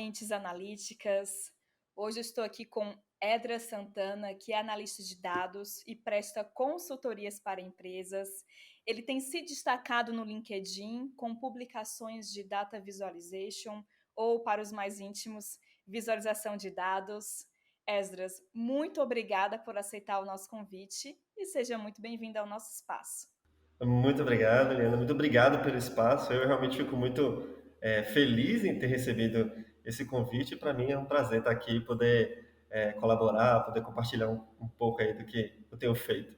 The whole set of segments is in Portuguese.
mentes analíticas. Hoje eu estou aqui com Edra Santana, que é analista de dados e presta consultorias para empresas. Ele tem se destacado no LinkedIn com publicações de data visualization ou, para os mais íntimos, visualização de dados. Esdras, muito obrigada por aceitar o nosso convite e seja muito bem-vindo ao nosso espaço. Muito obrigado, Eliana. Muito obrigado pelo espaço. Eu realmente fico muito feliz em ter recebido esse convite. Para mim é um prazer estar aqui, poder colaborar, poder compartilhar um pouco aí do que eu tenho feito.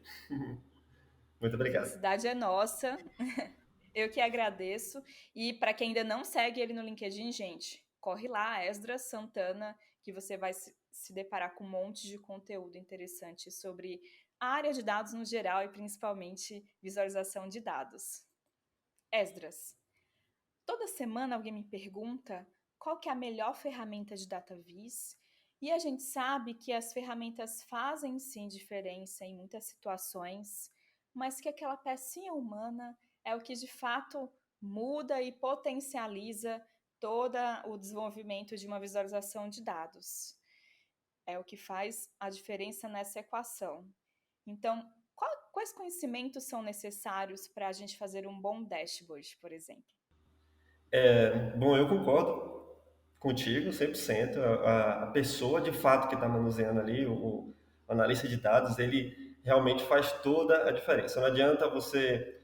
Muito A obrigado. felicidade é nossa. Eu que agradeço. E para quem ainda não segue ele no LinkedIn, gente, corre lá, Esdras Santana, que você vai se deparar com um monte de conteúdo interessante sobre a área de dados no geral e principalmente visualização de dados. Esdras, toda semana alguém me pergunta qual que é a melhor ferramenta de DataVis, e a gente sabe que as ferramentas fazem sim diferença em muitas situações, mas que aquela pecinha humana é o que de fato muda e potencializa todo o desenvolvimento de uma visualização de dados. É o que faz a diferença nessa equação. Então, quais conhecimentos são necessários para a gente fazer um bom dashboard, por exemplo? Bom, eu concordo contigo 100%. A pessoa, de fato, que está manuseando ali, o analista de dados, ele realmente faz toda a diferença. Não adianta você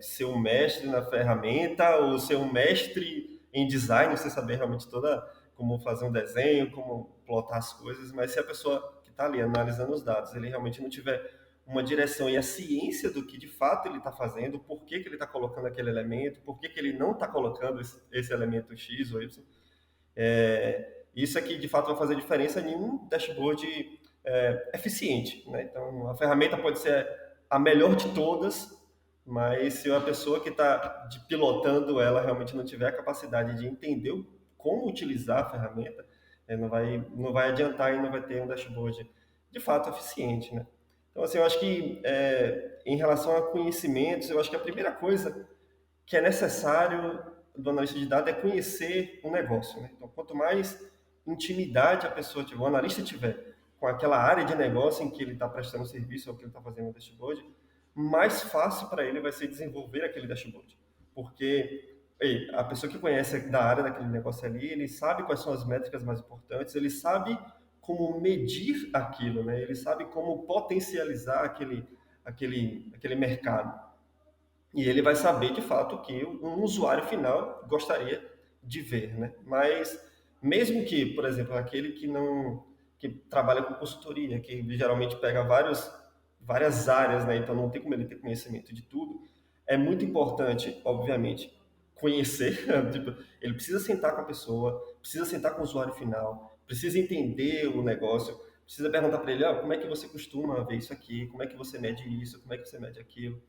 ser um mestre na ferramenta ou ser um mestre em design, você saber realmente como fazer um desenho, como plotar as coisas, mas se a pessoa que está ali analisando os dados, ele realmente não tiver uma direção e a ciência do que de fato ele está fazendo, por que, que ele está colocando aquele elemento, por que, que ele não está colocando esse elemento X ou Y. Isso aqui de fato vai fazer diferença em um dashboard eficiente. Né? Então, a ferramenta pode ser a melhor de todas, mas se a pessoa que está pilotando ela realmente não tiver a capacidade de entender como utilizar a ferramenta, não vai adiantar e não vai ter um dashboard de fato eficiente. Né? Então, assim, eu acho que em relação a conhecimentos, eu acho que a primeira coisa que é necessário do analista de dados é conhecer o negócio. Né? Então, quanto mais intimidade a pessoa tiver, o analista tiver com aquela área de negócio em que ele está prestando serviço ou que ele está fazendo o dashboard, mais fácil para ele vai ser desenvolver aquele dashboard. Porque a pessoa que conhece da área daquele negócio ali, ele sabe quais são as métricas mais importantes, ele sabe como medir aquilo, né? Ele sabe como potencializar aquele mercado. E ele vai saber de fato o que um usuário final gostaria de ver, né? Mas mesmo que, por exemplo, aquele que trabalha com consultoria, que geralmente pega várias áreas, né? Então não tem como ele ter conhecimento de tudo. É muito importante, obviamente, conhecer. Tipo, ele precisa sentar com a pessoa, precisa sentar com o usuário final, precisa entender o negócio, precisa perguntar para ele, como é que você costuma ver isso aqui, como é que você mede isso, como é que você mede aquilo.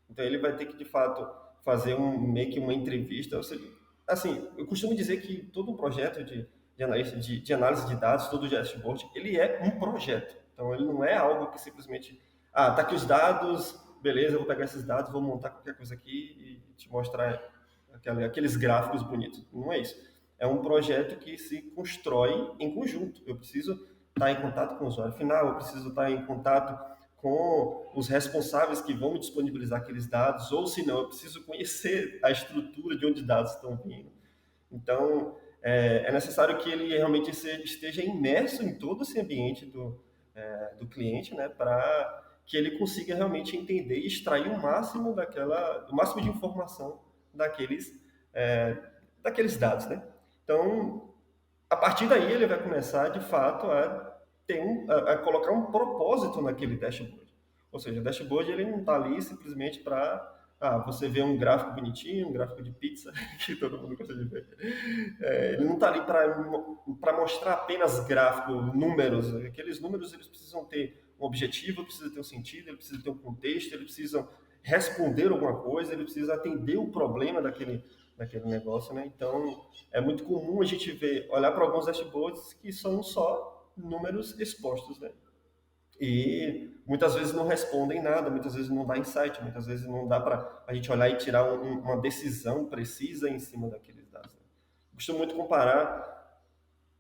Então ele vai ter que de fato fazer meio que uma entrevista. Ou seja, assim, eu costumo dizer que todo um projeto de análise de dados, todo dashboard, ele é um projeto. Então ele não é algo que simplesmente, tá aqui os dados, beleza, eu vou pegar esses dados, vou montar qualquer coisa aqui e te mostrar aqueles gráficos bonitos. Não é isso. É um projeto que se constrói em conjunto. Eu preciso estar em contato com o usuário final, eu preciso estar em contato com os responsáveis que vão me disponibilizar aqueles dados, ou se não, eu preciso conhecer a estrutura de onde dados estão vindo. Então, é necessário que ele realmente esteja imerso em todo esse ambiente do cliente, né, para que ele consiga realmente entender e extrair o máximo de informação daqueles, é, daqueles dados, né? Então, a partir daí ele vai começar, de fato, a colocar um propósito naquele dashboard. Ou seja, o dashboard ele não está ali simplesmente para você ver um gráfico bonitinho, um gráfico de pizza, que todo mundo gosta de ver. Ele não está ali para mostrar apenas gráfico, números. Aqueles números eles precisam ter um objetivo, precisa ter um sentido, ele precisa ter um contexto, eles precisam responder alguma coisa, ele precisa atender o problema daquele negócio, né? Então, é muito comum a gente olhar para alguns dashboards que são só números expostos, né? E muitas vezes não respondem nada, muitas vezes não dá insight, muitas vezes não dá para a gente olhar e tirar uma decisão precisa em cima daqueles dados. Né? Costumo muito comparar.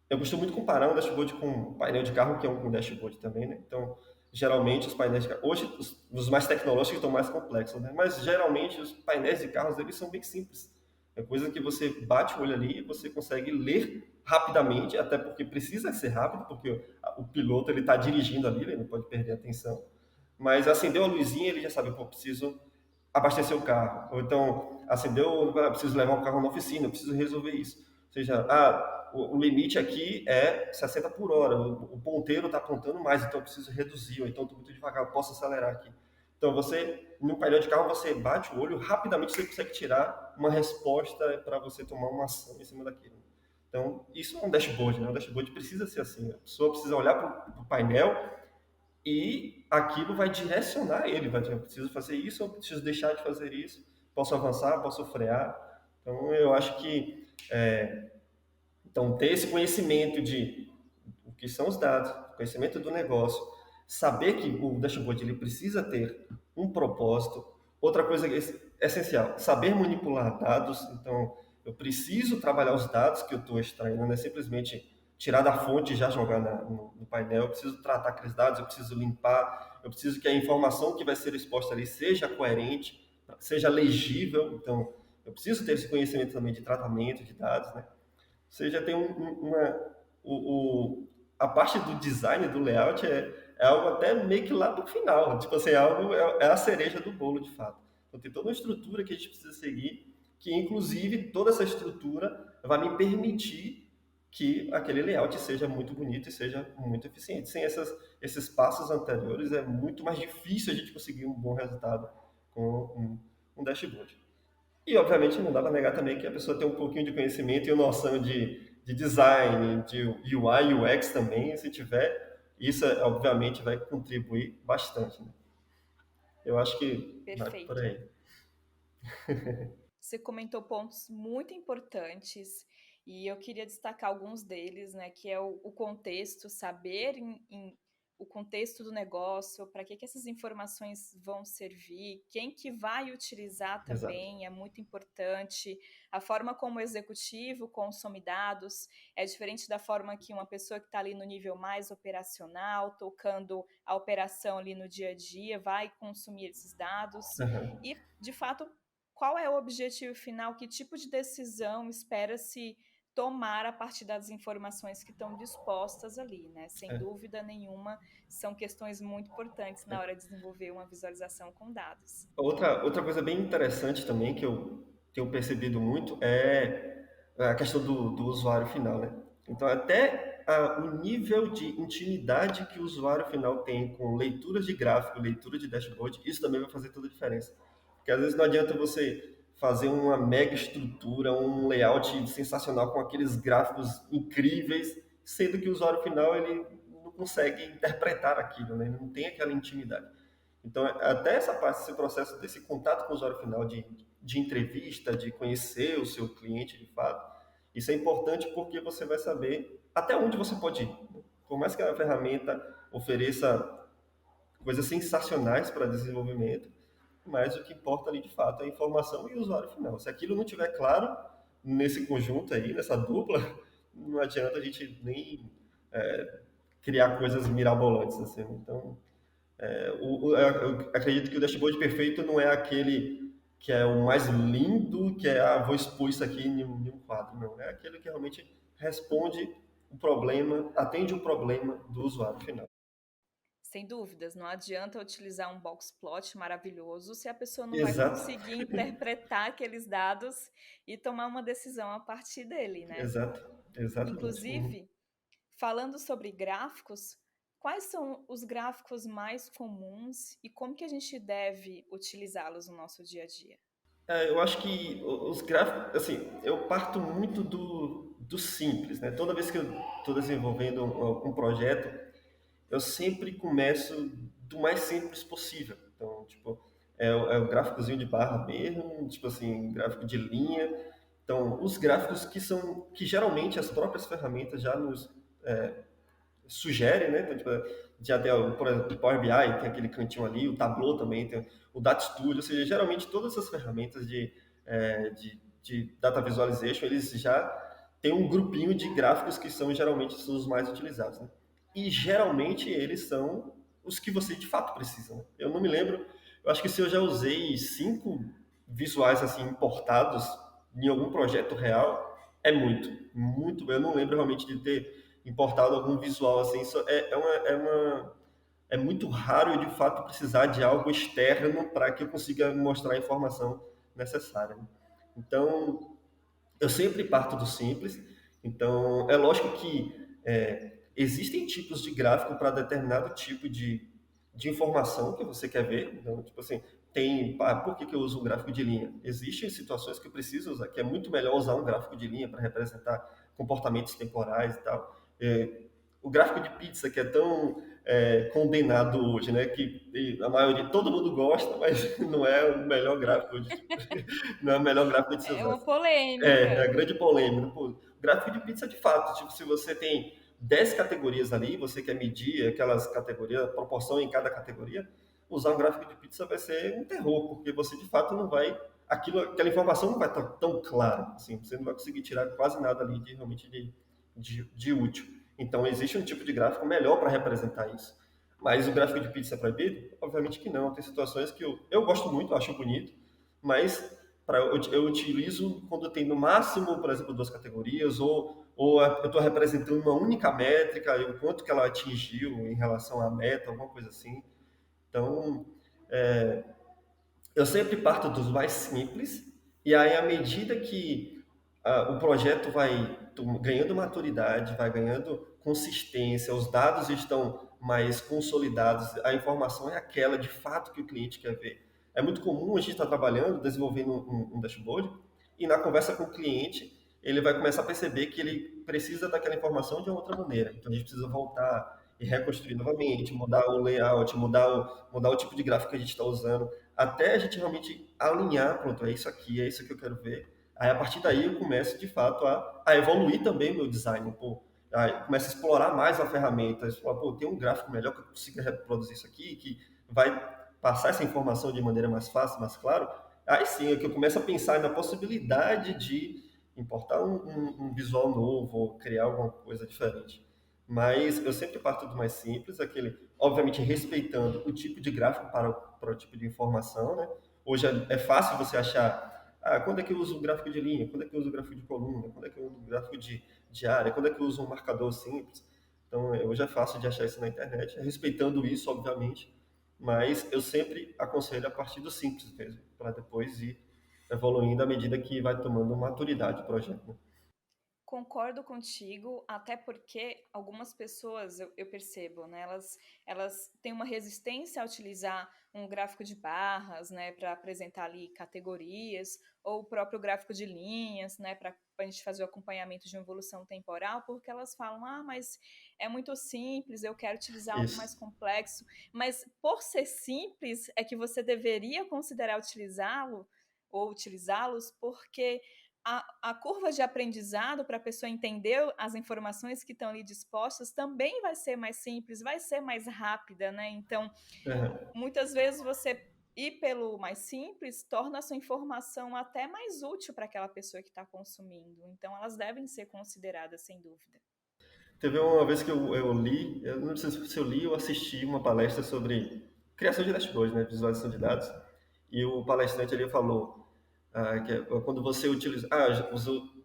eu costumo muito comparar um dashboard com um painel de carro, que é um dashboard também, né? Então, geralmente os painéis de carro, hoje os mais tecnológicos estão mais complexos, né? Mas geralmente os painéis de carros eles são bem simples. É coisa que você bate o olho ali e você consegue ler rapidamente, até porque precisa ser rápido, porque o piloto ele está dirigindo ali, ele não pode perder a atenção. Mas acendeu a luzinha, ele já sabe, pô, preciso abastecer o carro. Ou então, acendeu, preciso levar o carro na oficina, preciso resolver isso. Ou seja, o limite aqui é 60 por hora, o ponteiro está apontando mais, então eu preciso reduzir, ou então estou muito devagar, eu posso acelerar aqui. Então, você, no painel de carro, você bate o olho, rapidamente você consegue tirar uma resposta para você tomar uma ação em cima daquilo. Então, isso é um dashboard, né? Um dashboard precisa ser assim. A pessoa precisa olhar para o painel e aquilo vai direcionar ele, vai dizer, eu preciso fazer isso, eu preciso deixar de fazer isso, posso avançar, posso frear. Então, eu acho que então, ter esse conhecimento de o que são os dados, conhecimento do negócio, saber que o dashboard ele precisa ter um propósito. Outra coisa essencial, saber manipular dados. Então, eu preciso trabalhar os dados que eu estou extraindo, não é simplesmente tirar da fonte e já jogar no painel. Eu preciso tratar aqueles dados, eu preciso limpar, eu preciso que a informação que vai ser exposta ali seja coerente, seja legível. Então, eu preciso ter esse conhecimento também de tratamento de dados, né? Você já tem a parte do design, do layout, é algo até meio que lá pro final. Tipo assim, é a cereja do bolo, de fato. Então tem toda uma estrutura que a gente precisa seguir, que inclusive toda essa estrutura vai me permitir que aquele layout seja muito bonito e seja muito eficiente. Sem esses passos anteriores, é muito mais difícil a gente conseguir um bom resultado com um dashboard. E, obviamente, não dá para negar também que a pessoa tem um pouquinho de conhecimento e noção de design, de UI e UX também, se tiver, isso, obviamente, vai contribuir bastante, né? Eu acho que vai por Perfeito. aí. Você comentou pontos muito importantes e eu queria destacar alguns deles, né? Que é o contexto, saber o contexto do negócio, para que essas informações vão servir, quem que vai utilizar Exato. também é muito importante. A forma como o executivo consome dados é diferente da forma que uma pessoa que está ali no nível mais operacional, tocando a operação ali no dia a dia, vai consumir esses dados. Aham. E, de fato, qual é o objetivo final? Que tipo de decisão espera-se tomar a partir das informações que estão dispostas ali, né? Sem É. dúvida nenhuma, são questões muito importantes na hora de desenvolver uma visualização com dados. Outra coisa bem interessante também que eu tenho percebido muito é a questão do usuário final, né? Então, até o nível de intimidade que o usuário final tem com leituras de gráfico, leitura de dashboard, isso também vai fazer toda a diferença. Porque às vezes não adianta você fazer uma mega estrutura, um layout sensacional com aqueles gráficos incríveis, sendo que o usuário final ele não consegue interpretar aquilo, né? Ele não tem aquela intimidade. Então, até essa parte, esse processo desse contato com o usuário final, de entrevista, de conhecer o seu cliente de fato, isso é importante porque você vai saber até onde você pode ir. Por mais que a ferramenta ofereça coisas sensacionais para desenvolvimento, mas o que importa ali de fato é a informação e o usuário final. Se aquilo não tiver claro nesse conjunto aí, nessa dupla, não adianta a gente nem criar coisas mirabolantes assim. Então, eu acredito que o dashboard perfeito não é aquele que é o mais lindo, que é, vou expor isso aqui em um quadro. Não, é aquele que realmente responde o problema, atende o problema do usuário final. Sem dúvidas, não adianta utilizar um box plot maravilhoso se a pessoa não vai Exato, conseguir interpretar aqueles dados e tomar uma decisão a partir dele, né? exato, exatamente. Uhum. Inclusive, falando sobre gráficos, quais são os gráficos mais comuns e como que a gente deve utilizá-los no nosso dia a dia? Eu acho que os gráficos, assim, eu parto muito do simples, né? Toda vez que eu estou desenvolvendo um projeto, eu sempre começo do mais simples possível. Então, tipo, é o gráficozinho de barra mesmo, tipo assim, gráfico de linha. Então, os gráficos que geralmente as próprias ferramentas já nos sugerem, né? Então, tipo, já tem, por exemplo, o Power BI, tem aquele cantinho ali, o Tableau também, tem o Data Studio, ou seja, geralmente todas essas ferramentas de Data Visualization, eles já tem um grupinho de gráficos que são geralmente os mais utilizados, né? E geralmente eles são os que você de fato precisa, né? Eu não me lembro, eu acho que se eu já usei 5 visuais assim importados em algum projeto real, é muito, muito. Eu não lembro realmente de ter importado algum visual assim. É muito raro eu de fato precisar de algo externo para que eu consiga mostrar a informação necessária, né? Então, eu sempre parto do simples. Então, é lógico que existem tipos de gráfico para determinado tipo de informação que você quer ver. Então, tipo assim, por que eu uso um gráfico de linha? Existem situações que eu preciso usar, que é muito melhor usar um gráfico de linha para representar comportamentos temporais e tal. O gráfico de pizza, que é tão condenado hoje, né? Que a maioria, todo mundo gosta, mas não é o melhor gráfico não é o melhor gráfico de se É usar. uma É a polêmica. grande polêmica. Pô, gráfico de pizza, de fato, tipo, se você tem 10 categorias ali, você quer medir aquelas categorias, a proporção em cada categoria, usar um gráfico de pizza vai ser um terror, porque você de fato não vai, aquela informação não vai estar tão clara, assim, você não vai conseguir tirar quase nada ali de realmente de útil. Então existe um tipo de gráfico melhor para representar isso. Mas o gráfico de pizza é proibido? Obviamente que não. Tem situações que eu gosto muito, eu acho bonito, mas eu utilizo quando tem no máximo, por exemplo, 2 categorias, ou eu estou representando uma única métrica e o quanto que ela atingiu em relação à meta, alguma coisa assim. Então, eu sempre parto dos mais simples, e aí, à medida que o projeto vai ganhando maturidade, vai ganhando consistência, os dados estão mais consolidados, a informação é aquela de fato que o cliente quer ver. É muito comum a gente estar trabalhando, desenvolvendo um dashboard, e na conversa com o cliente, ele vai começar a perceber que ele precisa daquela informação de uma outra maneira. Então a gente precisa voltar e reconstruir novamente, mudar o layout, mudar o tipo de gráfico que a gente está usando, até a gente realmente alinhar, pronto, é isso que eu quero ver. Aí a partir daí eu começo de fato a evoluir também o meu design, pô. Aí começo a explorar mais a ferramenta, explorar, pô, tem um gráfico melhor que eu consiga reproduzir isso aqui, que vai passar essa informação de maneira mais fácil, mais claro. Aí sim é que eu começo a pensar na possibilidade de importar um visual novo, ou criar alguma coisa diferente. Mas eu sempre parto do mais simples, aquele, obviamente respeitando o tipo de gráfico para o tipo de informação, né? Hoje é fácil você achar, quando é que eu uso o gráfico de linha, quando é que eu uso o gráfico de coluna, quando é que eu uso o gráfico de área, quando é que eu uso um marcador simples. Então, hoje é fácil de achar isso na internet, respeitando isso, obviamente, mas eu sempre aconselho a partir do simples mesmo, para depois ir evoluindo à medida que vai tomando maturidade o projeto, né? Concordo contigo, até porque algumas pessoas eu percebo, né? Elas têm uma resistência a utilizar um gráfico de barras, né, para apresentar ali categorias, ou o próprio gráfico de linhas, né, para a gente fazer o acompanhamento de uma evolução temporal, porque elas falam, mas é muito simples, eu quero utilizar algo Isso. mais complexo. Mas por ser simples, é que você deveria considerar utilizá-lo ou utilizá-los, porque a curva de aprendizado para a pessoa entender as informações que estão ali dispostas também vai ser mais simples, vai ser mais rápida, né? Então, Uhum. muitas vezes você ir pelo mais simples torna a sua informação até mais útil para aquela pessoa que está consumindo. Então, elas devem ser consideradas, sem dúvida. Teve uma vez que eu li, eu não sei se eu li ou assisti uma palestra sobre criação de dashboards, né, visualização de dados, e o palestrante ali falou que quando você utiliza,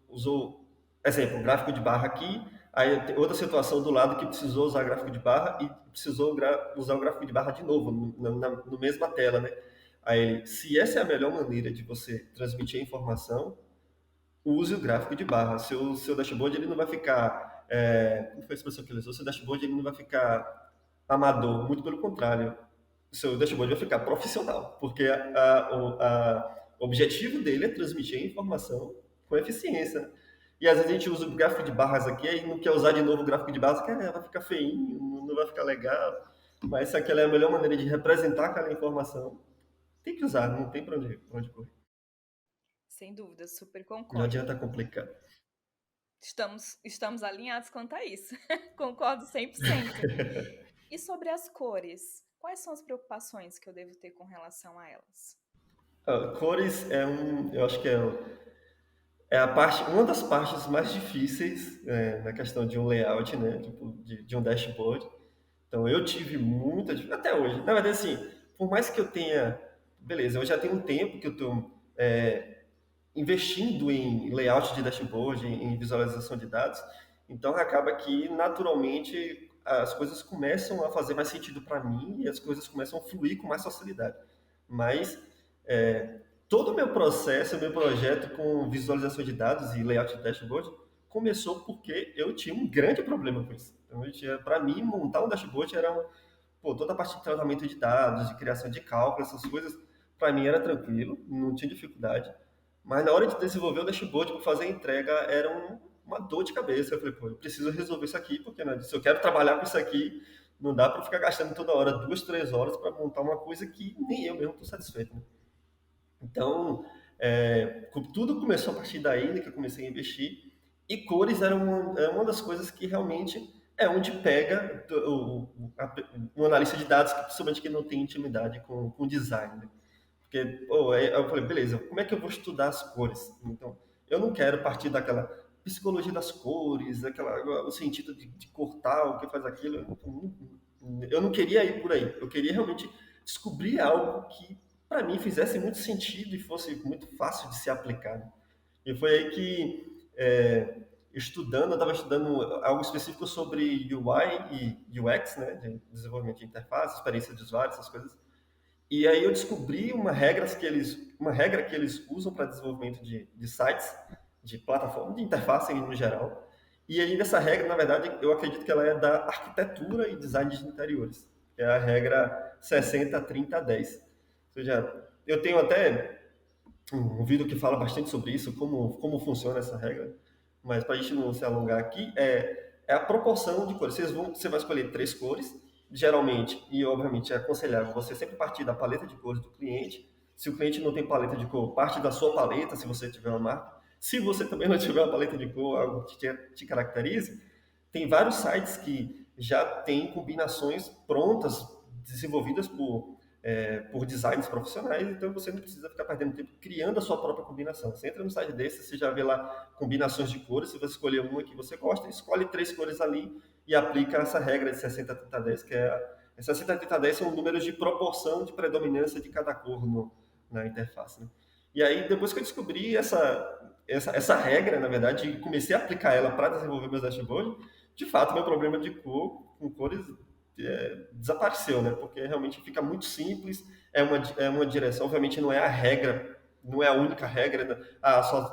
usou, exemplo, um gráfico de barra aqui, aí tem outra situação do lado que precisou usar gráfico de barra e precisou usar o gráfico de barra de novo, no mesma tela, né? Aí ele, se essa é a melhor maneira de você transmitir a informação, use o gráfico de barra. Seu dashboard ele não vai ficar. Como foi a expressão que ele usou? Seu dashboard ele não vai ficar amador, muito pelo contrário. O seu dashboard vai ficar profissional, porque o objetivo dele é transmitir a informação com eficiência, né? E às vezes a gente usa o gráfico de barras aqui e não quer usar de novo o gráfico de barras, vai ficar feinho, não vai ficar legal. Mas se aquela é a melhor maneira de representar aquela informação, tem que usar, não tem para onde correr. Sem dúvida, super Não concordo. adianta complicar. Estamos alinhados quanto a isso. Concordo 100%. E sobre as cores? Quais são as preocupações que eu devo ter com relação a elas? Cores eu acho que É uma das partes mais difíceis na questão de um layout, né? Tipo, de um dashboard. Então eu tive muita dificuldade, até hoje. Na verdade, assim, por mais que eu tenha. Beleza, eu já tenho um tempo que eu estou investindo em layout de dashboard, em visualização de dados, então acaba que naturalmente as coisas começam a fazer mais sentido para mim e as coisas começam a fluir com mais facilidade. Mas é, todo o meu processo, o meu projeto com visualização de dados e layout de dashboard começou porque eu tinha um grande problema com isso. Então, para mim, montar um dashboard era toda a parte de tratamento de dados, de criação de cálculo, essas coisas, para mim era tranquilo, não tinha dificuldade. Mas na hora de desenvolver o dashboard para fazer a entrega, era uma dor de cabeça. Eu falei, pô, eu preciso resolver isso aqui, porque né, se eu quero trabalhar com isso aqui, não dá para ficar gastando toda hora 2, 3 horas para montar uma coisa que nem eu mesmo estou satisfeito. Né? Então, tudo começou a partir daí, né, que eu comecei a investir. E cores era uma das coisas que realmente é onde pega o analista de dados, principalmente que não tem intimidade com design. Né? Porque, pô, aí eu falei, beleza, como é que eu vou estudar as cores? Então, eu não quero partir daquela psicologia das cores, o sentido de cortar, o que faz aquilo. Eu não queria ir por aí. Eu queria realmente descobrir algo que, para mim, fizesse muito sentido e fosse muito fácil de ser aplicado. E foi aí que, eu estava estudando algo específico sobre UI e UX, né, de desenvolvimento de interface, experiência de usuário, essas coisas. E aí eu descobri uma regra que eles usam para desenvolvimento de sites, de plataforma, de interface no geral. E aí nessa regra, na verdade, eu acredito que ela é da arquitetura e design de interiores, que é a regra 60-30-10. Ou seja, eu tenho até um vídeo que fala bastante sobre isso, como funciona essa regra, mas para a gente não se alongar aqui, é a proporção de cores. Você vai escolher 3 cores, geralmente, e obviamente é aconselhável você sempre partir da paleta de cores do cliente. Se o cliente não tem paleta de cor, parte da sua paleta, se você tiver uma marca. Se você também não tiver uma paleta de cor, algo que te caracterize, tem vários sites que já têm combinações prontas, desenvolvidas por designers profissionais, então você não precisa ficar perdendo tempo criando a sua própria combinação. Você entra no site desse, você já vê lá combinações de cores, se você escolher uma que você gosta, escolhe 3 cores ali e aplica essa regra de 60-30-10, que é 60-30-10 são números de proporção de predominância de cada cor na interface. Né? E aí, depois que eu descobri essa regra, na verdade, e comecei a aplicar ela para desenvolver meus dashboards, de fato, meu problema de cor, com cores, desapareceu, né? Porque realmente fica muito simples, é uma direção, obviamente não é a regra, não é a única regra, né?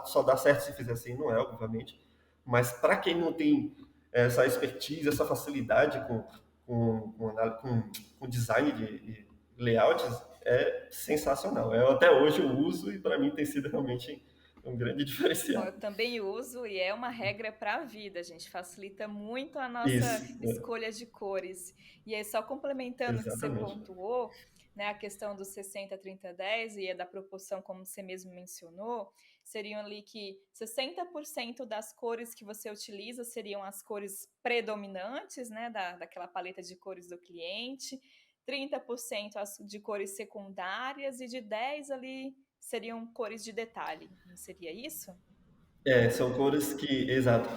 Só dá certo se fizer assim, não é, obviamente. Mas para quem não tem essa expertise, essa facilidade com design de layouts, é sensacional. Eu até hoje eu uso e para mim tem sido realmente um grande Bom, diferencial. eu também uso e é uma regra para a vida, gente. Facilita muito a nossa Isso, escolha de cores. E aí, só complementando o que você exatamente. pontuou, né, a questão dos 60-30-10 e a da proporção, como você mesmo mencionou, seriam ali que 60% das cores que você utiliza seriam as cores predominantes, né, daquela paleta de cores do cliente, 30% de cores secundárias e de 10 ali seriam cores de detalhe. Não seria isso? São cores que, exato.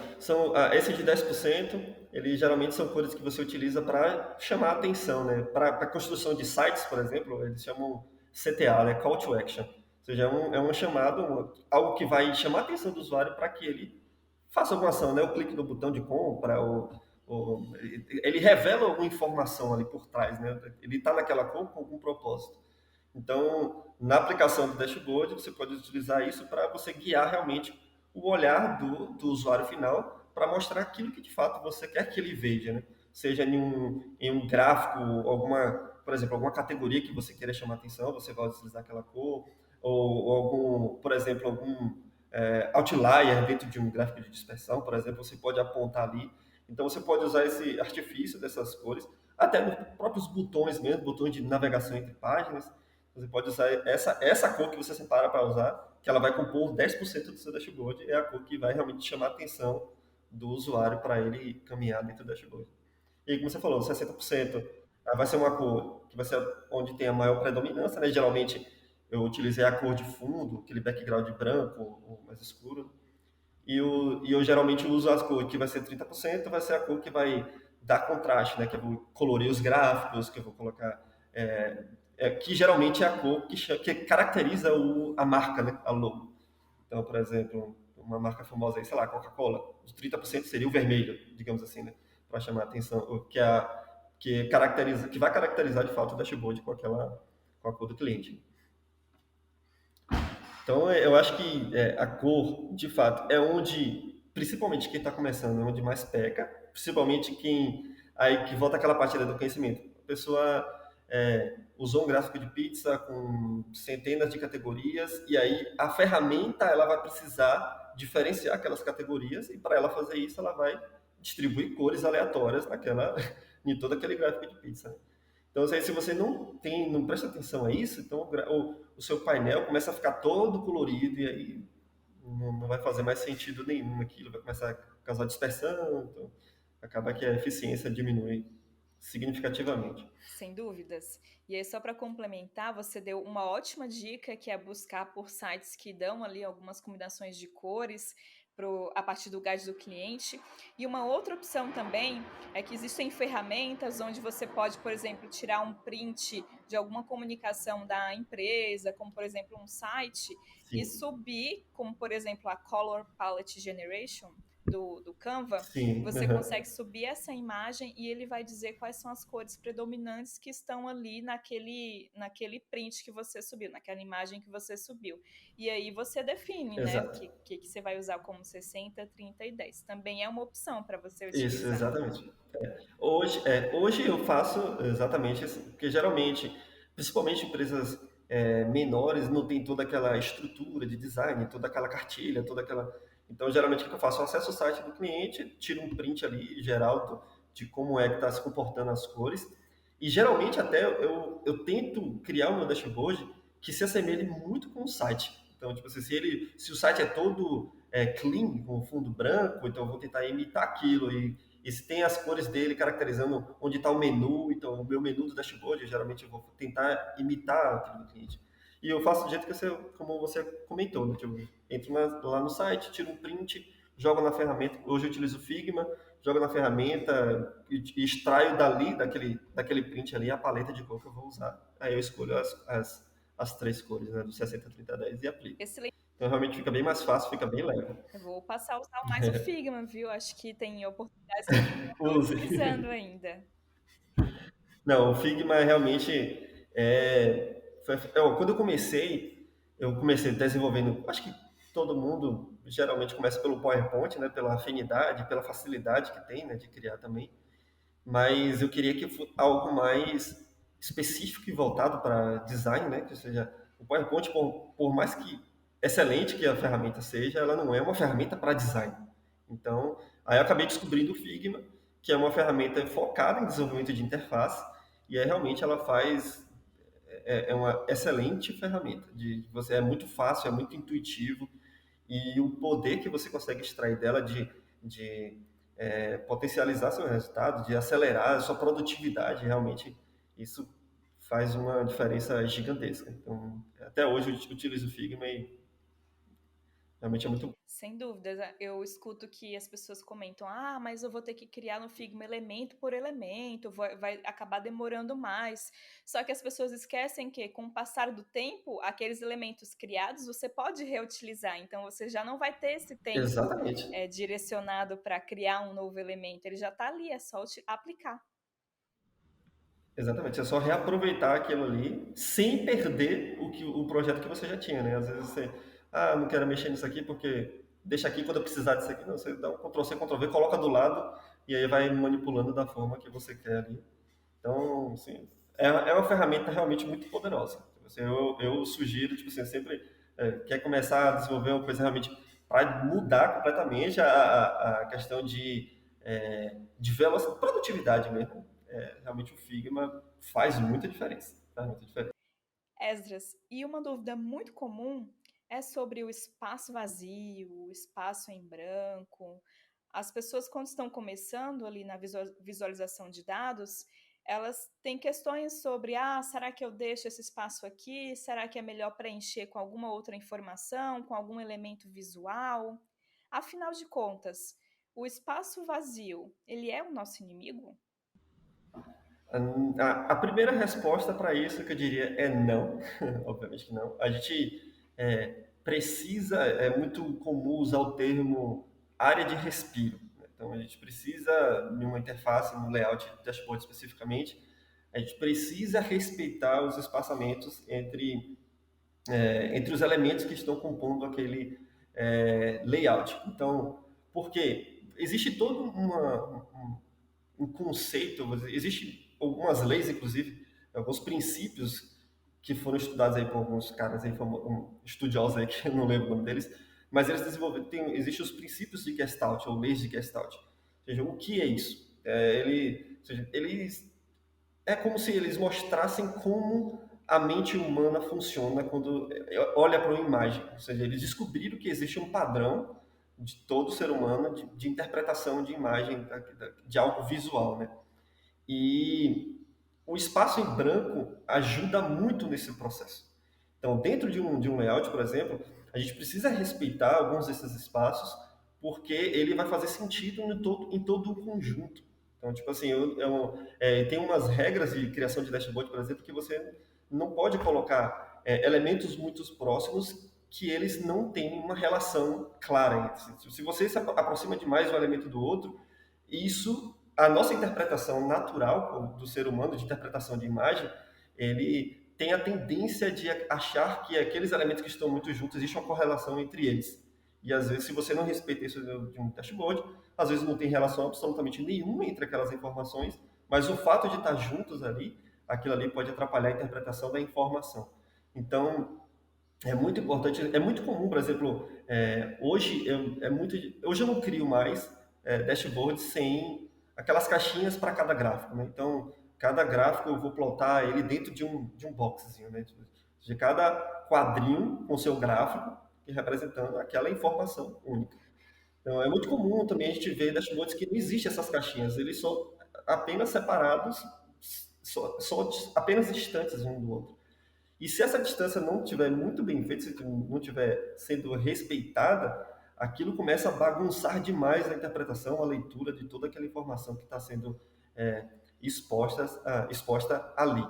Esse de 10%, ele geralmente são cores que você utiliza para chamar a atenção, né? Para a construção de sites, por exemplo, eles chamam CTA, né? Call to Action. Ou seja, é um chamado, algo que vai chamar a atenção do usuário para que ele faça alguma ação, né? O clique no botão de compra, ele revela alguma informação ali por trás, né? Ele está naquela cor com algum propósito. Então, na aplicação do dashboard, você pode utilizar isso para você guiar realmente o olhar do usuário final para mostrar aquilo que de fato você quer que ele veja, né? Seja em um gráfico, por exemplo, alguma categoria que você queira chamar atenção, você vai utilizar aquela cor, ou por exemplo, algum outlier dentro de um gráfico de dispersão, por exemplo, você pode apontar ali. Então, você pode usar esse artifício dessas cores, até nos próprios botões mesmo, botões de navegação entre páginas. Você pode usar essa cor que você separa para usar, que ela vai compor 10% do seu dashboard, é a cor que vai realmente chamar a atenção do usuário para ele caminhar dentro do dashboard. E aí, como você falou, 60% vai ser uma cor que vai ser onde tem a maior predominância, né? Geralmente eu utilizei a cor de fundo, aquele background branco ou mais escuro. E eu geralmente uso as cores que vai ser 30%, vai ser a cor que vai dar contraste, né? Que eu vou colorir os gráficos, que eu vou colocar. Que geralmente é a cor que caracteriza a marca, né? A logo. Então, por exemplo, uma marca famosa aí, sei lá, Coca-Cola, os 30% seria o vermelho, digamos assim, né? Para chamar a atenção, que vai caracterizar de fato o dashboard com a cor do cliente. Então, eu acho que a cor, de fato, é onde, principalmente quem está começando, é onde mais peca, principalmente aí que volta aquela parte do conhecimento. A pessoa usou um gráfico de pizza com centenas de categorias, e aí a ferramenta, ela vai precisar diferenciar aquelas categorias, e para ela fazer isso, ela vai distribuir cores aleatórias em todo aquele gráfico de pizza. Então, assim, se você não presta atenção a isso, então o seu painel começa a ficar todo colorido e aí não vai fazer mais sentido nenhum aquilo, vai começar a causar dispersão, então acaba que a eficiência diminui significativamente. Sem dúvidas. E aí, só para complementar, você deu uma ótima dica, que é buscar por sites que dão ali algumas combinações de cores a partir do guide do cliente. E uma outra opção também é que existem ferramentas onde você pode, por exemplo, tirar um print de alguma comunicação da empresa, como por exemplo um site, e Sim, subir, como por exemplo a Color Palette Generation do Canva. sim, Você consegue subir essa imagem e ele vai dizer quais são as cores predominantes que estão ali naquele print que você subiu, naquela imagem que você subiu. E aí você define, né, o exato. que você vai usar como 60, 30 e 10. Também é uma opção para você Isso, utilizar. exatamente. Hoje eu faço exatamente assim, porque geralmente, principalmente empresas menores, não tem toda aquela estrutura de design, toda aquela cartilha, toda aquela. Então, geralmente, o que eu faço? Eu acesso o site do cliente, tiro um print ali geral de como é que está se comportando as cores, e geralmente até eu tento criar o meu dashboard que se assemelhe muito com o site. Então, tipo assim, se o site é todo clean, com fundo branco, então eu vou tentar imitar aquilo. E se tem as cores dele caracterizando onde está o menu, então o meu menu do dashboard, geralmente eu vou tentar imitar aquilo do cliente. E eu faço do jeito como você comentou, né? Tipo, entro lá no site, tiro um print, jogo na ferramenta. Hoje eu utilizo o Figma, jogo na ferramenta e extraio daquele print ali a paleta de cor que eu vou usar. Aí eu escolho as três cores, né? Do 60, 30, 10 e aplico. Excelente. Então realmente fica bem mais fácil, fica bem leve. Eu vou passar a usar mais o Figma, viu? Acho que tem oportunidades que eu não estou Use. utilizando ainda. Não, o Figma realmente quando eu comecei desenvolvendo. Acho que todo mundo geralmente começa pelo PowerPoint, né? Pela afinidade, pela facilidade que tem, né? De criar também. Mas eu queria que fosse algo mais específico e voltado para design, né? Que seja o PowerPoint, por mais que excelente que a ferramenta seja, ela não é uma ferramenta para design. Então, aí eu acabei descobrindo o Figma, que é uma ferramenta focada em desenvolvimento de interface, e aí realmente ela faz uma excelente ferramenta. Você é muito fácil, é muito intuitivo, e o poder que você consegue extrair dela de potencializar seu resultado, de acelerar a sua produtividade, realmente isso faz uma diferença gigantesca. Então, até hoje eu utilizo o Figma e realmente é muito bom. Sem dúvidas, eu escuto que as pessoas comentam: ah, mas eu vou ter que criar no Figma elemento por elemento, vai acabar demorando mais. Só que as pessoas esquecem que, com o passar do tempo, aqueles elementos criados você pode reutilizar. Então, você já não vai ter esse tempo Exatamente. direcionado para criar um novo elemento. Ele já está ali, é só aplicar. Exatamente, é só reaproveitar aquilo ali sem perder o projeto que você já tinha, né? Às vezes não quero mexer nisso aqui porque deixa aqui quando eu precisar disso aqui. Não, você dá um Ctrl+C, Ctrl+V, coloca do lado e aí vai manipulando da forma que você quer ali. Então, assim, é uma ferramenta realmente muito poderosa. Assim, eu sugiro, tipo assim, sempre quer começar a desenvolver uma coisa realmente para mudar completamente a questão de velocidade, produtividade mesmo. Realmente o Figma faz muita diferença. Faz muita diferença. Esdras, e uma dúvida muito comum é sobre o espaço vazio, o espaço em branco. As pessoas, quando estão começando ali na visualização de dados, elas têm questões sobre: será que eu deixo esse espaço aqui? Será que é melhor preencher com alguma outra informação, com algum elemento visual? Afinal de contas, o espaço vazio, ele é o nosso inimigo? A primeira resposta para isso que eu diria é não, obviamente que não. A gente precisa, é muito comum usar o termo área de respiro, né? Então a gente precisa, em uma interface, no layout de dashboard especificamente, a gente precisa respeitar os espaçamentos entre os elementos que estão compondo aquele layout. Então, por quê? Existe todo um conceito, existe algumas leis, inclusive, alguns princípios que foram estudados aí por alguns caras aí, estudiosos aí, que eu não lembro o nome deles, mas eles desenvolveram, existem os princípios de Gestalt, ou leis de Gestalt. Ou seja, o que é isso? Ou seja, eles é como se eles mostrassem como a mente humana funciona quando olha para uma imagem. Ou seja, eles descobriram que existe um padrão de todo ser humano de interpretação de imagem, de algo visual, né? E o espaço em branco ajuda muito nesse processo. Então, dentro de um layout, por exemplo, a gente precisa respeitar alguns desses espaços, porque ele vai fazer sentido em todo o conjunto. Então, tipo assim, tem umas regras de criação de dashboard, por exemplo, que você não pode colocar elementos muito próximos que eles não têm uma relação clara entre si. Se você se aproxima demais um elemento do outro, isso, a nossa interpretação natural do ser humano, de interpretação de imagem, ele tem a tendência de achar que aqueles elementos que estão muito juntos, existe uma correlação entre eles. E às vezes, se você não respeita isso de um dashboard, às vezes não tem relação absolutamente nenhuma entre aquelas informações, mas o fato de estar juntos ali, aquilo ali pode atrapalhar a interpretação da informação. Então, é muito importante, é muito comum, por exemplo, hoje eu não crio mais dashboard sem aquelas caixinhas para cada gráfico, né? Então, cada gráfico eu vou plotar ele dentro de um boxzinho, né? De cada quadrinho com seu gráfico e representando aquela informação única. Então, é muito comum também a gente ver dashboards que não existem essas caixinhas, eles são apenas separados, apenas distantes um do outro. E se essa distância não estiver muito bem feita, se não estiver sendo respeitada, aquilo começa a bagunçar demais a interpretação, a leitura de toda aquela informação que está sendo é, exposta ali.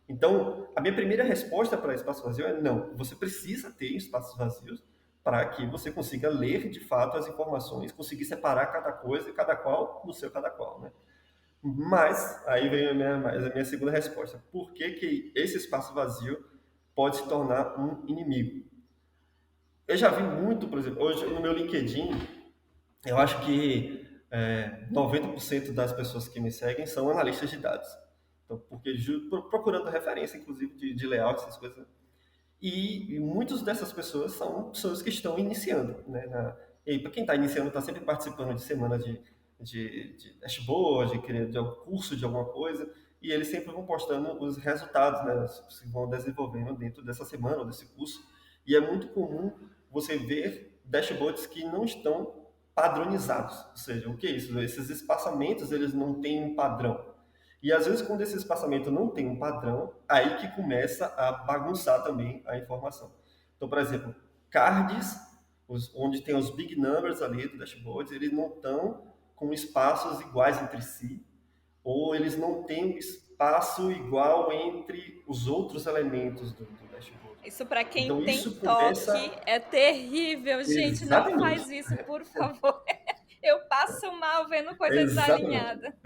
Então, a minha primeira resposta para espaço vazio é não. Você precisa ter espaços vazios para que você consiga ler de fato as informações, conseguir separar cada coisa e cada qual no seu cada qual, né? Mas, aí vem a minha segunda resposta. Por que que esse espaço vazio pode se tornar um inimigo? Eu já vi muito, por exemplo, hoje no meu LinkedIn, eu acho que 90% das pessoas que me seguem são analistas de dados. Então, porque procurando referência, inclusive, de layout, essas coisas. E muitas dessas pessoas são pessoas que estão iniciando, né? E para quem está iniciando, está sempre participando de semanas de dashboard, de algum curso de alguma coisa, e eles sempre vão postando os resultados, né? Se vão desenvolvendo dentro dessa semana ou desse curso. E é muito comum você ver dashboards que não estão padronizados. Ou seja, o que é isso? Esses espaçamentos, eles não têm um padrão. E às vezes, quando esse espaçamento não tem um padrão, aí que começa a bagunçar também a informação. Então, por exemplo, cards, onde tem os big numbers ali do dashboard, eles não estão com espaços iguais entre si, ou eles não têm um espaço igual entre os outros elementos do dashboard. Isso para quem Então, tem isso toque começa é terrível, gente. Não faz exatamente, isso, por favor. Eu passo mal vendo coisa exatamente. desalinhada.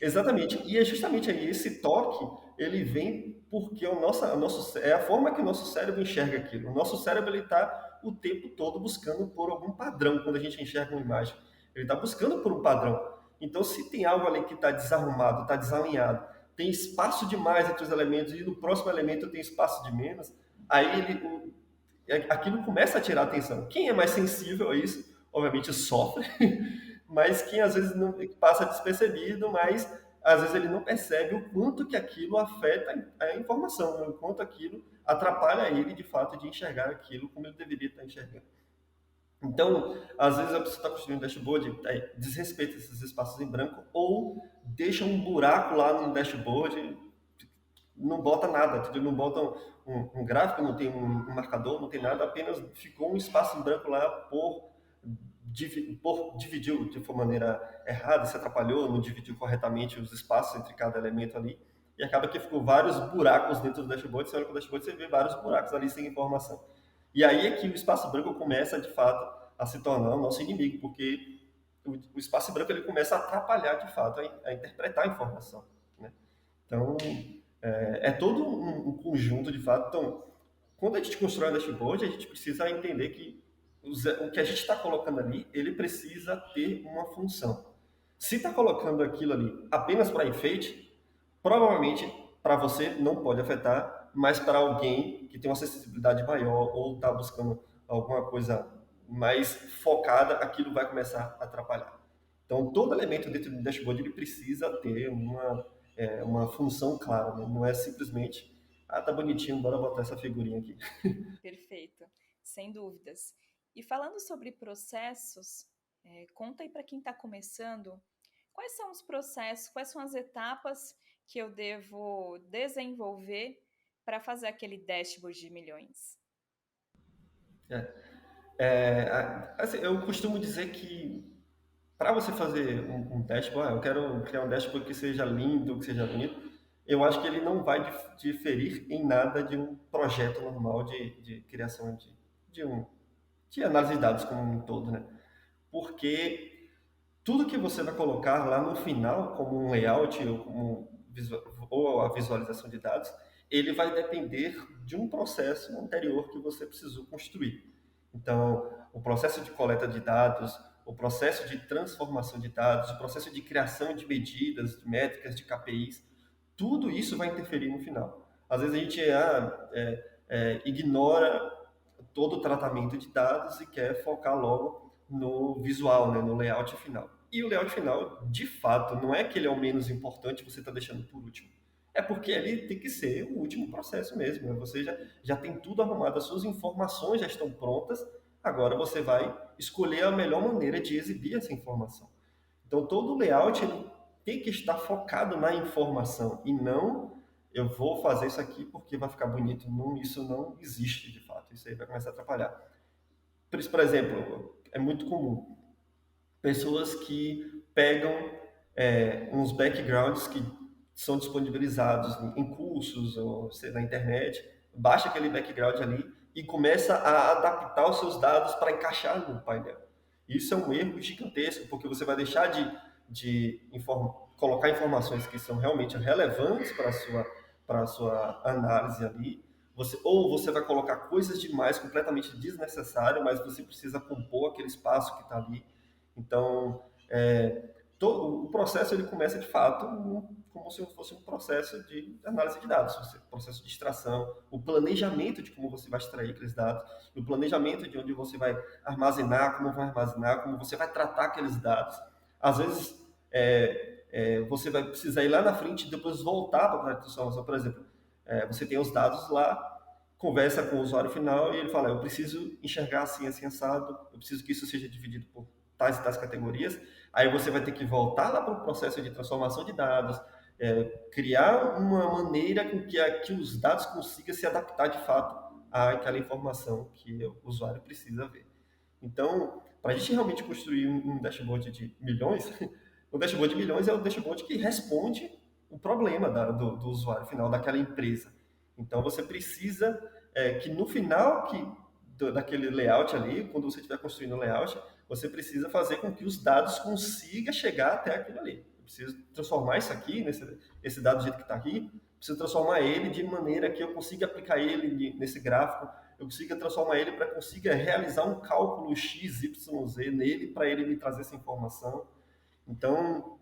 Exatamente. E é justamente aí, esse toque, ele vem porque é a forma que o nosso cérebro enxerga aquilo. O nosso cérebro ele está o tempo todo buscando por algum padrão quando a gente enxerga uma imagem. Ele está buscando por um padrão. Então, se tem algo ali que está desarrumado, está desalinhado, tem espaço demais entre os elementos e no próximo elemento tem espaço de menos, aí aquilo começa a tirar atenção. Quem é mais sensível a isso, obviamente sofre, mas quem às vezes não passa despercebido, mas às vezes ele não percebe o quanto que aquilo afeta a informação, né? O quanto aquilo atrapalha ele de fato de enxergar aquilo como ele deveria estar enxergando. Então, às vezes a pessoa está construindo um dashboard, desrespeita esses espaços em branco ou deixa um buraco lá no dashboard não bota nada, entendeu? Não bota um gráfico, não tem um marcador, não tem nada, apenas ficou um espaço em branco lá por dividiu de uma maneira errada, se atrapalhou, não dividiu corretamente os espaços entre cada elemento ali, e acaba que ficou vários buracos dentro do dashboard. Você olha para o dashboard, você vê vários buracos ali sem informação. E aí é que o espaço branco começa, de fato, a se tornar o nosso inimigo, porque o espaço branco ele começa a atrapalhar, de fato, a interpretar a informação, né? Então, é todo um conjunto, de fato. Então, quando a gente constrói um dashboard, a gente precisa entender que o que a gente está colocando ali, ele precisa ter uma função. Se está colocando aquilo ali apenas para enfeite, provavelmente para você não pode afetar, mas para alguém que tem uma acessibilidade maior ou está buscando alguma coisa mais focada, aquilo vai começar a atrapalhar. Então, todo elemento dentro do dashboard ele precisa ter uma função clara, né? Não é simplesmente, tá bonitinho, bora botar essa figurinha aqui. Perfeito, sem dúvidas. E falando sobre processos, conta aí para quem está começando, quais são os processos, quais são as etapas que eu devo desenvolver para fazer aquele dashboard de milhões? Assim, eu costumo dizer que para você fazer um dashboard, eu quero criar um dashboard que seja lindo, que seja bonito, eu acho que ele não vai diferir em nada de um projeto normal de criação de análise de dados como um todo, né? Porque tudo que você vai colocar lá no final, como um layout ou a visualização de dados, ele vai depender de um processo anterior que você precisou construir. Então, o processo de coleta de dados, o processo de transformação de dados, o processo de criação de medidas, de métricas, de KPIs, tudo isso vai interferir no final. Às vezes a gente ignora todo o tratamento de dados e quer focar logo no visual, né, no layout final. E o layout final, de fato, não é que ele é o menos importante, você está deixando por último. É porque ele tem que ser o último processo mesmo, né? Você já tem tudo arrumado, as suas informações já estão prontas, agora você vai escolher a melhor maneira de exibir essa informação. Então, todo o layout ele tem que estar focado na informação e não eu vou fazer isso aqui porque vai ficar bonito. Não, isso não existe de fato. Isso aí vai começar a atrapalhar. Por exemplo, é muito comum pessoas que pegam uns backgrounds que são disponibilizados em cursos ou na internet, baixa aquele background ali e começa a adaptar os seus dados para encaixar no painel. Isso é um erro gigantesco, porque você vai deixar colocar informações que são realmente relevantes para a sua análise ali, ou você vai colocar coisas demais completamente desnecessárias, mas você precisa compor aquele espaço que está ali. Então, o processo ele começa de fato como se fosse um processo de análise de dados, um processo de extração, o planejamento de como você vai extrair aqueles dados, o planejamento de onde você vai armazenar, como você vai tratar aqueles dados. Às vezes, você vai precisar ir lá na frente e depois voltar para a transformação. Por exemplo, você tem os dados lá, conversa com o usuário final e ele fala, eu preciso enxergar assim, assim, assado, eu preciso que isso seja dividido por tais e tais categorias. Aí você vai ter que voltar lá para o processo de transformação de dados, criar uma maneira com que os dados consigam se adaptar de fato àquela informação que o usuário precisa ver. Então, para a gente realmente construir um dashboard de milhões, o dashboard de milhões é o dashboard que responde o problema do usuário final, daquela empresa. Então, você precisa que no final daquele layout ali, quando você estiver construindo o layout, você precisa fazer com que os dados consigam chegar até aquilo ali. Eu preciso transformar isso aqui, esse dado do jeito que está aqui, preciso transformar ele de maneira que eu consiga aplicar ele nesse gráfico, eu consiga transformar ele para consiga realizar um cálculo x, y, z nele, para ele me trazer essa informação. Então,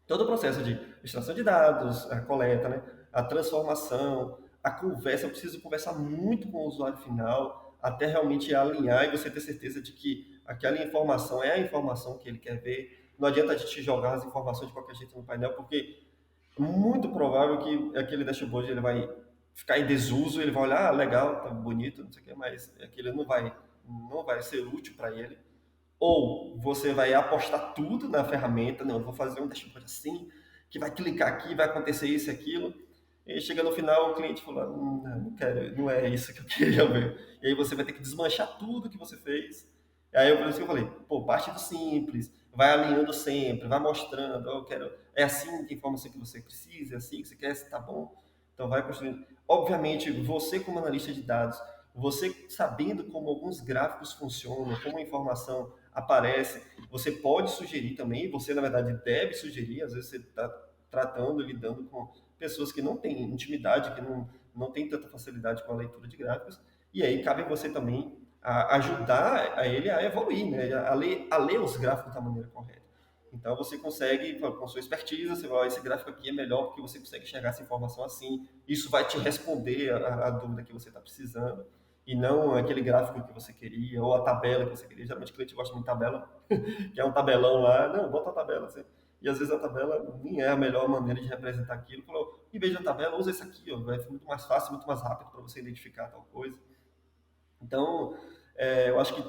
todo o processo de extração de dados, a coleta, né, a transformação, a conversa, eu preciso conversar muito com o usuário final, até realmente alinhar e você ter certeza de que aquela informação é a informação que ele quer ver. Não adianta a gente jogar as informações de qualquer jeito no painel, porque é muito provável que aquele dashboard ele vai ficar em desuso, ele vai olhar, legal, tá bonito, não sei o que, mas aquilo não vai ser útil para ele. Ou você vai apostar tudo na ferramenta, não, eu vou fazer um dashboard assim, que vai clicar aqui, vai acontecer isso e aquilo. E aí chega no final, o cliente fala, não quero, não é isso que eu queria ver. E aí você vai ter que desmanchar tudo que você fez. Aí por isso que eu falei, pô, parte do simples, vai alinhando sempre, vai mostrando, ó, eu quero, é assim que a informação que você precisa, é assim que você quer, se tá bom. Então vai construindo. Obviamente, você como analista de dados, você sabendo como alguns gráficos funcionam, como a informação aparece, você pode sugerir também, você na verdade deve sugerir, às vezes você está tratando, lidando com pessoas que não têm intimidade, que não têm tanta facilidade com a leitura de gráficos, e aí cabe você também ajudar a ele a evoluir, né? A ler os gráficos da maneira correta. Então você consegue, com sua expertise, você vai, esse gráfico aqui é melhor porque você consegue enxergar essa informação assim, isso vai te responder a dúvida que você está precisando, e não aquele gráfico que você queria, ou a tabela que você queria. Geralmente o cliente gosta muito de tabela, que é um tabelão lá, não, bota a tabela. Assim. E às vezes a tabela nem é a melhor maneira de representar aquilo. Falou, em vez da tabela, usa isso aqui, ó, vai ser muito mais fácil, muito mais rápido para você identificar tal coisa. Então, eu acho que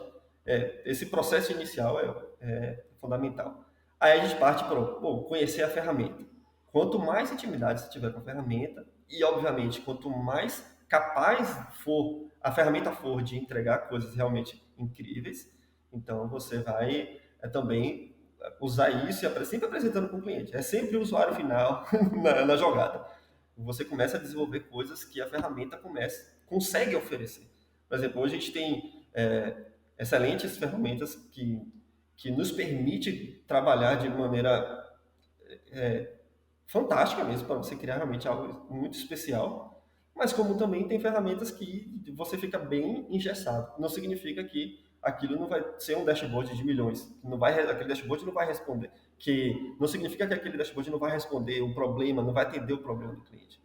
esse processo inicial é fundamental. Aí a gente parte para conhecer a ferramenta. Quanto mais intimidade você tiver com a ferramenta, e obviamente, quanto mais capaz for a ferramenta for de entregar coisas realmente incríveis, então você vai também usar isso e sempre apresentando para o cliente. É sempre o usuário final na jogada. Você começa a desenvolver coisas que a ferramenta consegue oferecer. Por exemplo, hoje a gente tem excelentes ferramentas que nos permite trabalhar de maneira fantástica mesmo, para você criar realmente algo muito especial, mas como também tem ferramentas que você fica bem engessado. Não significa que aquilo não vai ser um dashboard de milhões, aquele dashboard não vai responder, que não significa que aquele dashboard não vai responder o problema, não vai atender o problema do cliente.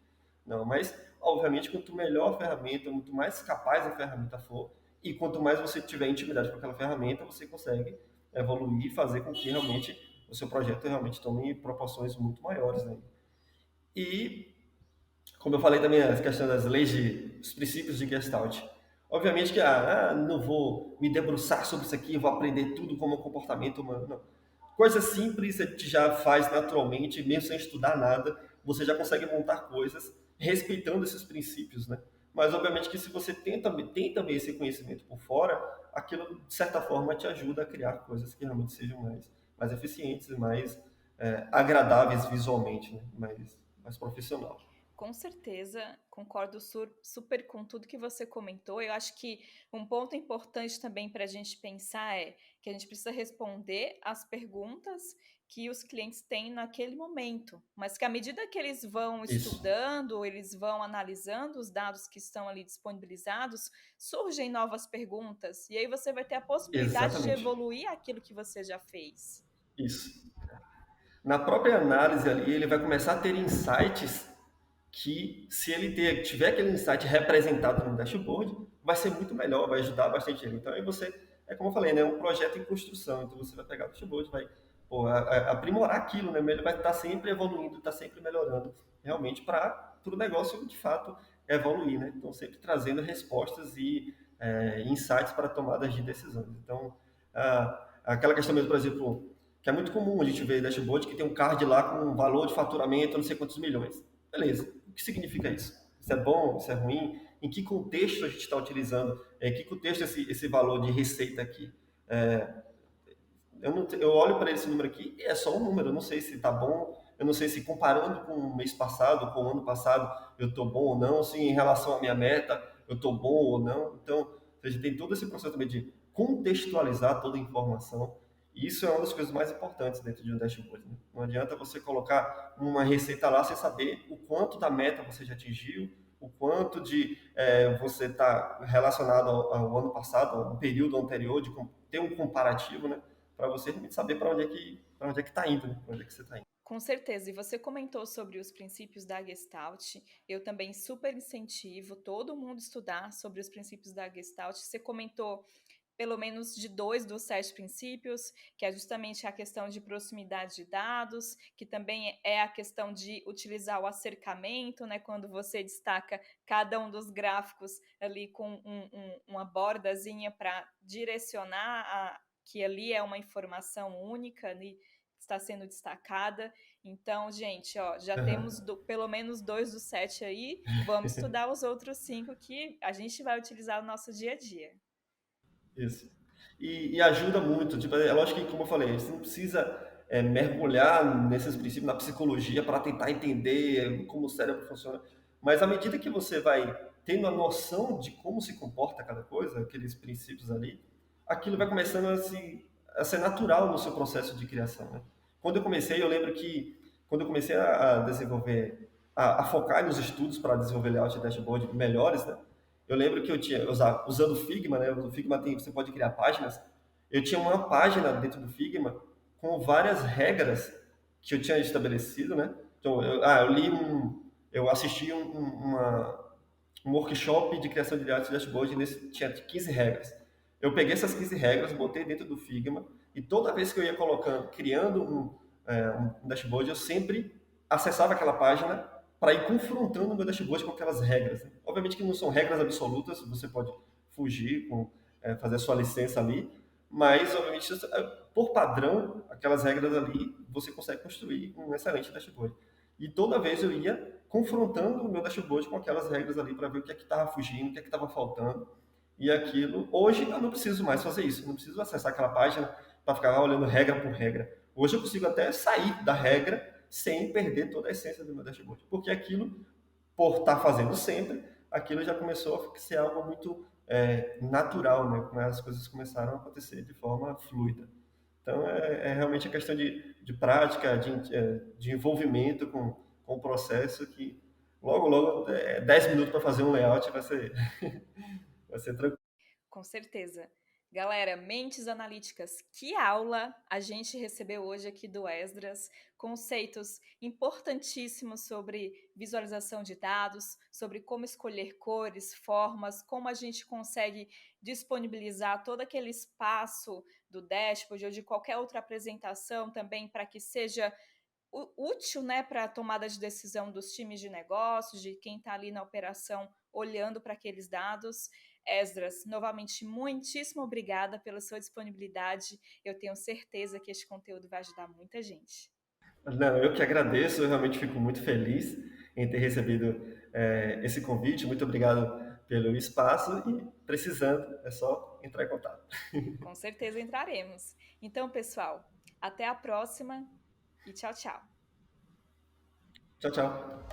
Não, mas obviamente quanto melhor a ferramenta, quanto mais capaz a ferramenta for, e quanto mais você tiver intimidade com aquela ferramenta, você consegue evoluir e fazer com que realmente o seu projeto realmente tome proporções muito maiores, né? E, como eu falei também, a questão das leis, os princípios de Gestalt. Obviamente que não vou me debruçar sobre isso aqui, vou aprender tudo como é o comportamento humano. Não. Coisa simples a gente já faz naturalmente, mesmo sem estudar nada, você já consegue montar coisas respeitando esses princípios, né? Mas obviamente que se você tem também esse conhecimento por fora, aquilo de certa forma te ajuda a criar coisas que realmente sejam mais eficientes, mais agradáveis visualmente, né? Mais profissional. Com certeza, concordo super com tudo que você comentou. Eu acho que um ponto importante também para a gente pensar é que a gente precisa responder às perguntas que os clientes têm naquele momento, mas que à medida que eles vão Isso, estudando, eles vão analisando os dados que estão ali disponibilizados, surgem novas perguntas, e aí você vai ter a possibilidade de exatamente. evoluir aquilo que você já fez. Isso. Na própria análise ali, ele vai começar a ter insights que, se ele tiver aquele insight representado no dashboard, vai ser muito melhor, vai ajudar bastante ele. Então, aí você, é como eu falei, né, é um projeto em construção. Então, você vai pegar o dashboard, vai aprimorar aquilo, né? Ele vai estar sempre evoluindo, estar sempre melhorando, realmente, para o negócio, de fato, evoluir, né? Então, sempre trazendo respostas e insights para tomadas de decisões. Então, aquela questão mesmo, por exemplo, que é muito comum a gente ver dashboard que tem um card lá com um valor de faturamento, não sei quantos milhões. Beleza. O que significa isso? Isso é bom? Isso é ruim? Em que contexto a gente está utilizando? Em que contexto esse valor de receita aqui? É, eu olho para esse número aqui e é só um número. Eu não sei se está bom. Eu não sei se comparando com o mês passado, com o ano passado, eu estou bom ou não. Se em relação à minha meta, eu estou bom ou não. Então, ou seja, tem todo esse processo também de contextualizar toda a informação. E isso é uma das coisas mais importantes dentro de um dashboard. Né? Não adianta você colocar uma receita lá sem saber o quanto da meta você já atingiu, o quanto de você está relacionado ao ano passado, ao período anterior, de ter um comparativo, né? Para você realmente saber para onde é que está indo, né? Para onde é que você está indo. Com certeza. E você comentou sobre os princípios da Gestalt. Eu também super incentivo todo mundo estudar sobre os princípios da Gestalt. Você comentou pelo menos de 2 dos 7 princípios, que é justamente a questão de proximidade de dados, que também é a questão de utilizar o acercamento, né, quando você destaca cada um dos gráficos ali com uma bordazinha para direcionar que ali é uma informação única, ali, está sendo destacada. Então, gente, ó, já Aham. temos pelo menos 2 dos 7 aí. Vamos estudar os outros 5 que a gente vai utilizar no nosso dia a dia. Isso. E ajuda muito. Tipo, é lógico que, como eu falei, você não precisa mergulhar nesses princípios, na psicologia, para tentar entender como o cérebro funciona. Mas à medida que você vai tendo a noção de como se comporta cada coisa, aqueles princípios ali, aquilo vai começando a ser natural no seu processo de criação, né? Quando eu comecei, eu lembro que quando eu comecei a desenvolver, a focar nos estudos para desenvolver layout e dashboard melhores, né? Eu lembro que eu tinha, usando o Figma, né? O Figma tem, você pode criar páginas. Eu tinha uma página dentro do Figma com várias regras que eu tinha estabelecido, né? Então, eu assisti um workshop de criação de layout e dashboard, nesse tinha 15 regras. Eu peguei essas 15 regras, botei dentro do Figma e toda vez que eu ia criando um dashboard, eu sempre acessava aquela página para ir confrontando o meu dashboard com aquelas regras, né? Obviamente que não são regras absolutas, você pode fugir, fazer a sua licença ali, mas obviamente por padrão, aquelas regras ali, você consegue construir um excelente dashboard. E toda vez eu ia confrontando o meu dashboard com aquelas regras ali para ver o que é que estava fugindo, o que é que estava faltando. E aquilo, hoje eu não preciso mais fazer isso, eu não preciso acessar aquela página para ficar olhando regra por regra. Hoje eu consigo até sair da regra sem perder toda a essência do meu dashboard, porque aquilo, por estar fazendo sempre, aquilo já começou a ser algo muito natural, né? As coisas começaram a acontecer de forma fluida. Então, é realmente a questão de prática, de envolvimento com o processo que logo, 10 minutos para fazer um layout vai ser tranquilo. Com certeza. Galera, mentes analíticas, que aula a gente recebeu hoje aqui do Esdras. Conceitos importantíssimos sobre visualização de dados, sobre como escolher cores, formas, como a gente consegue disponibilizar todo aquele espaço do dashboard ou de qualquer outra apresentação também para que seja útil, né, para a tomada de decisão dos times de negócios, de quem está ali na operação olhando para aqueles dados. Esdras, novamente, muitíssimo obrigada pela sua disponibilidade. Eu tenho certeza que este conteúdo vai ajudar muita gente. Não, eu que agradeço, eu realmente fico muito feliz em ter recebido esse convite. Muito obrigado pelo espaço e precisando, é só entrar em contato. Com certeza entraremos. Então, pessoal, até a próxima e tchau, tchau. Tchau, tchau.